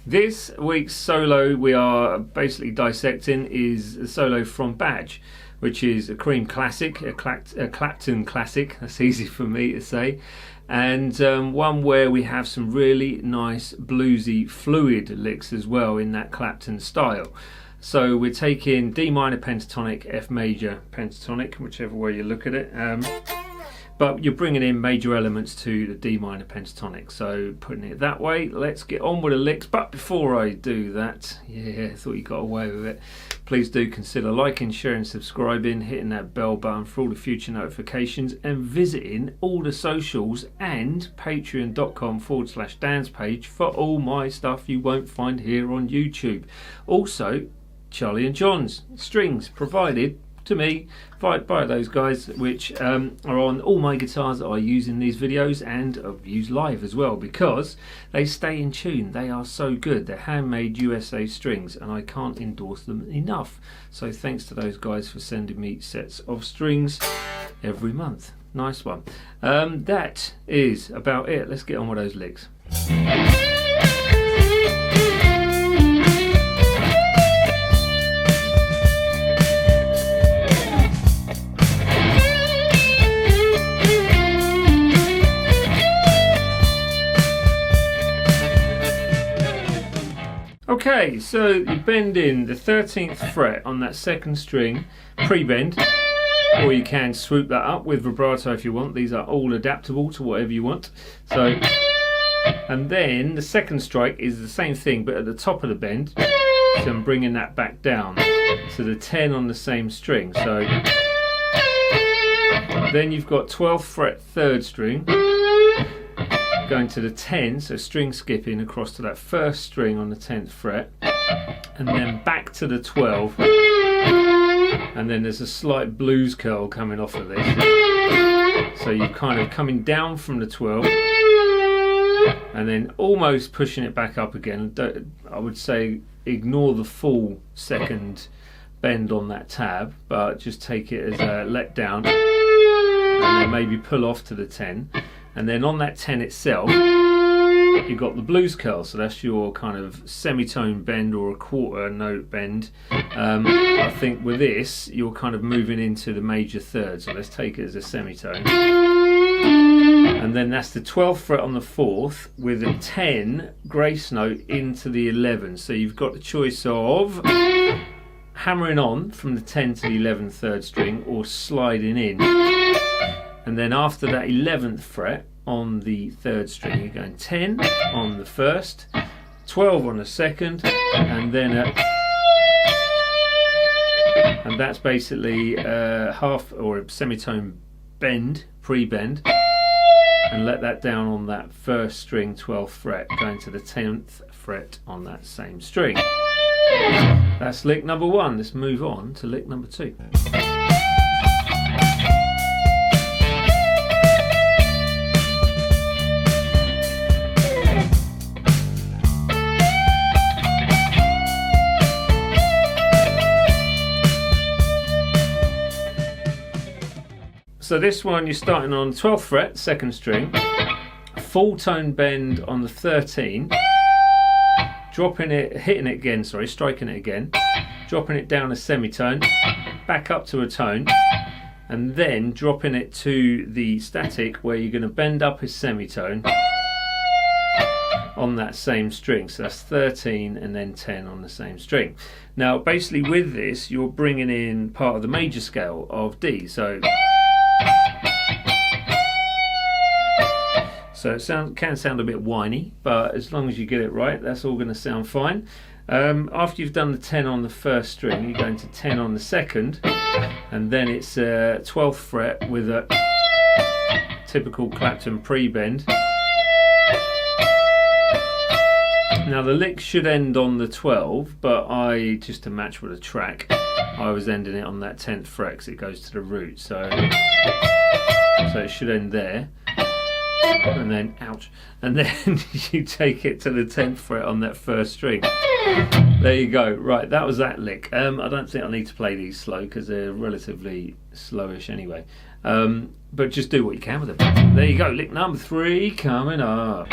This week's solo we are basically dissecting is a solo from Badge, which is a Cream classic, a Clapton classic, that's easy for me to say, and one where we have some really nice bluesy fluid licks as well in that Clapton style. So we're taking D minor pentatonic, F major pentatonic, whichever way you look at it, but you're bringing in major elements to the D minor pentatonic, so putting it that way. Let's get on with the licks, but before I do that, yeah, I thought you got away with it, please do consider liking, sharing, subscribing, hitting that bell button for all the future notifications, and visiting all the socials and patreon.com/Dan's page for all my stuff you won't find here on YouTube. Also, Charlie and John's strings provided to me by those guys, which are on all my guitars that I use in these videos and I've used live as well, because they stay in tune. They are so good. They're handmade USA strings and I can't endorse them enough. So thanks to those guys for sending me sets of strings every month. Nice one. That is about it. Let's get on with those licks. Okay, so you bend in the 13th fret on that second string, pre-bend, or you can swoop that up with vibrato if you want. These are all adaptable to whatever you want. So, and then the second strike is the same thing, but at the top of the bend. So I'm bringing that back down to the 10 on the same string. So then you've got 12th fret third string, going to the 10, so string skipping across to that first string on the 10th fret, and then back to the 12, and then there's a slight blues curl coming off of this, so you're kind of coming down from the 12 and then almost pushing it back up again. I would say ignore the full second bend on that tab, but just take it as a let down, and then maybe pull off to the 10. And then on that 10 itself, you've got the blues curl, so that's your kind of semitone bend or a quarter note bend. I think with this, you're kind of moving into the major third, so let's take it as a semitone. And then that's the 12th fret on the 4th with a 10 grace note into the 11. So you've got the choice of hammering on from the 10 to the 11th third string or sliding in. And then after that 11th fret on the third string, you're going 10 on the first, 12 on the second, and then and that's basically half or a semitone bend, pre-bend, and let that down on that first string, 12th fret, going to the 10th fret on that same string. That's lick number 1. Let's move on to lick number 2. So this one you're starting on 12th fret, second string, full tone bend on the 13, dropping it, hitting it again, sorry, striking it again, dropping it down a semitone, back up to a tone, and then dropping it to the static where you're going to bend up a semitone on that same string. So that's 13 and then 10 on the same string. Now basically with this you're bringing in part of the major scale of D. So it can sound a bit whiny, but as long as you get it right, that's all going to sound fine. After you've done the 10 on the first string, you're going to 10 on the second, and then it's 12th fret with a typical Clapton pre-bend. Now the lick should end on the 12, but just to match with the track, I was ending it on that 10th fret because it goes to the root, so it should end there. And then, ouch, and then you take it to the 10th fret on that first string. There you go. Right, that was that lick. I don't think I need to play these slow because they're relatively slowish anyway. But just do what you can with them. There you go, lick number 3 coming up.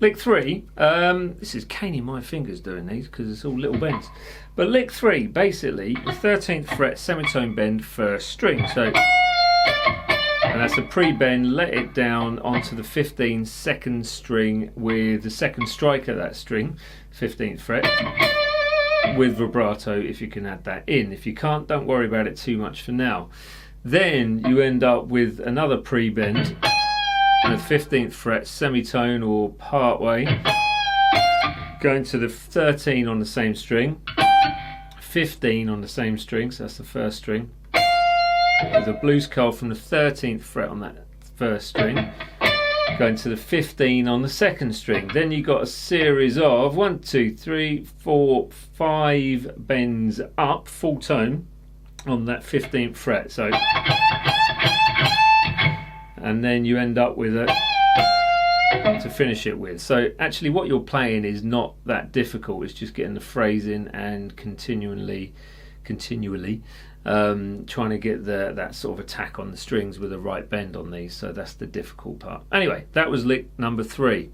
Lick 3, this is caning my fingers doing these because it's all little bends. But lick 3, basically, the 13th fret semitone bend first string. So, and that's a pre-bend, let it down onto the 15th second string with the second strike of that string, 15th fret, with vibrato if you can add that in. If you can't, don't worry about it too much for now. Then you end up with another pre-bend, and a 15th fret semitone or part way, going to the 13 on the same string, 15 on the same string, so that's the first string, with a blues curl from the 13th fret on that first string, going to the 15 on the second string. Then you got a series of 1, 2, 3, 4, 5 bends up, full tone, on that 15th fret. So, and then you end up with a to finish it with. So actually what you're playing is not that difficult, it's just getting the phrasing and continually trying to get that sort of attack on the strings with the right bend on these. So that's the difficult part. Anyway, that was lick number 3.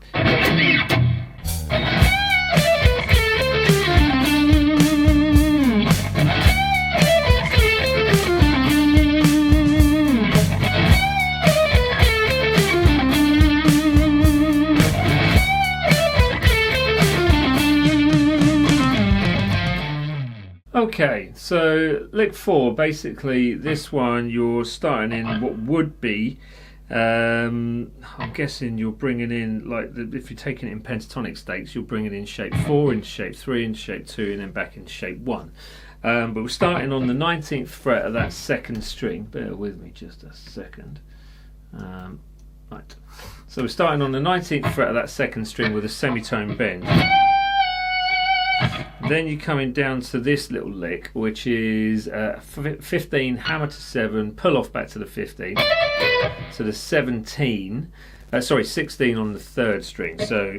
Okay, so lick 4, basically this one you're starting in what would be, I'm guessing you're bringing in, like if you're taking it in pentatonic stakes, you're bringing in shape 4 into shape 3 into shape 2 and then back into shape 1. But we're starting on the 19th fret of that second string. Bear with me just a second. Right, so we're starting on the 19th fret of that second string with a semitone bend. Then you're coming down to this little lick, which is 15, hammer to 7, pull off back to the 15, to the 16 on the third string. So,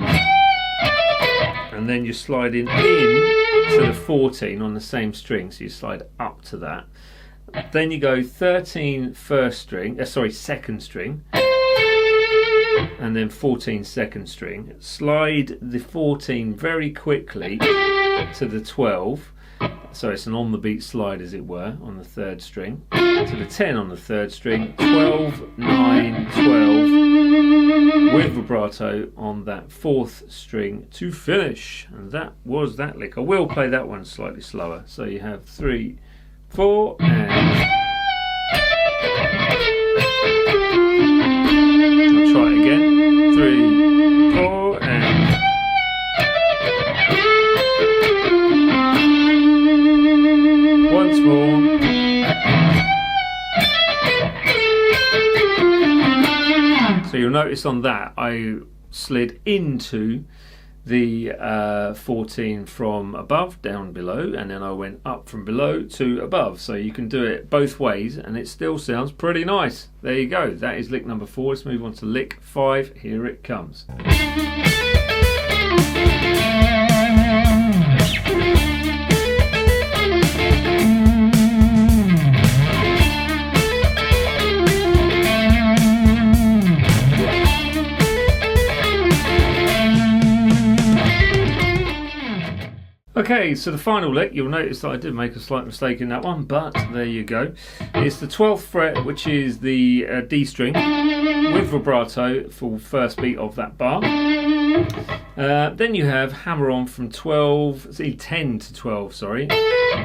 and then you're sliding in to the 14 on the same string, so you slide up to that. Then you go 13 second string, and then 14 second string. Slide the 14 very quickly to the 12, so it's an on the beat slide as it were on the third string, to the 10 on the third string, 12, 9, 12 with vibrato on that fourth string to finish. And that was that lick. I will play that one slightly slower. So you have 3, 4 and I'll try it again. 3, 4 and once more. So you'll notice on that I slid into the 14 from above down below, and then I went up from below to above. So you can do it both ways and it still sounds pretty nice. There you go, that is lick number 4. Let's move on to lick 5. Here it comes. Okay, so the final lick, you'll notice that I did make a slight mistake in that one, but there you go. It's the 12th fret, which is the D string, with vibrato for first beat of that bar. Then you have hammer on from 10 to 12, sorry,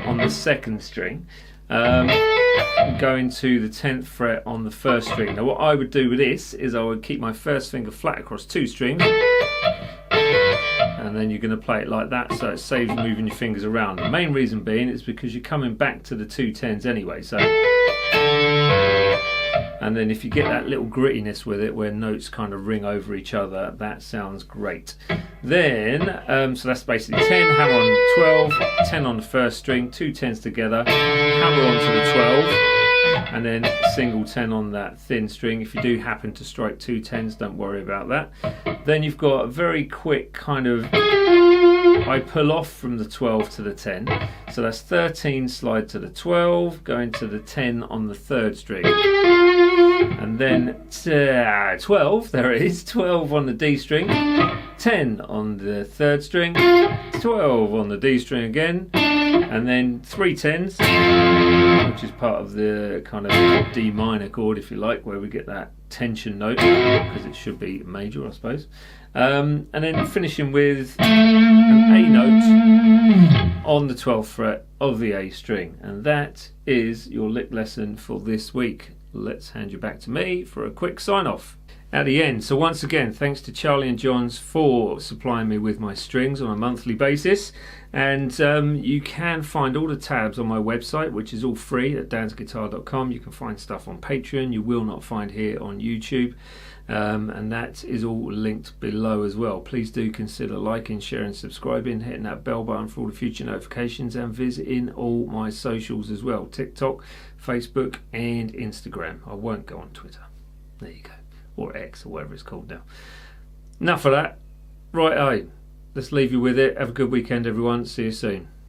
on the second string. Going to the 10th fret on the first string. Now what I would do with this is I would keep my first finger flat across 2 strings, and then you're going to play it like that, so it saves moving your fingers around. The main reason being is because you're coming back to the 2 10s anyway, so, and then if you get that little grittiness with it where notes kind of ring over each other, that sounds great. Then so that's basically 10, hammer on 12, 10 on the first string, 2 10s together, hammer on to the 12, and then single 10 on that thin string. If you do happen to strike 2 10s, don't worry about that. Then you've got a very quick kind of, I pull off from the 12 to the 10, so that's 13 slide to the 12, going to the 10 on the third string, and then 12, there it is, 12 on the D string, 10 on the third string, 12 on the D string again, and then 3 10s, which is part of the kind of D minor chord, if you like, where we get that tension note, because it should be major, I suppose. And then finishing with an A note on the 12th fret of the A string. And that is your lick lesson for this week. Let's hand you back to me for a quick sign off at the end. So once again, thanks to Charlie and Johns for supplying me with my strings on a monthly basis. And you can find all the tabs on my website, which is all free at dansguitar.com. You can find stuff on Patreon you will not find here on YouTube. And that is all linked below as well. Please do consider liking, sharing, subscribing, hitting that bell button for all the future notifications, and visiting all my socials as well: TikTok, Facebook and Instagram. I won't go on Twitter. There you go. Or X, or whatever it's called now. Enough of that. Right, let's leave you with it. Have a good weekend, everyone. See you soon.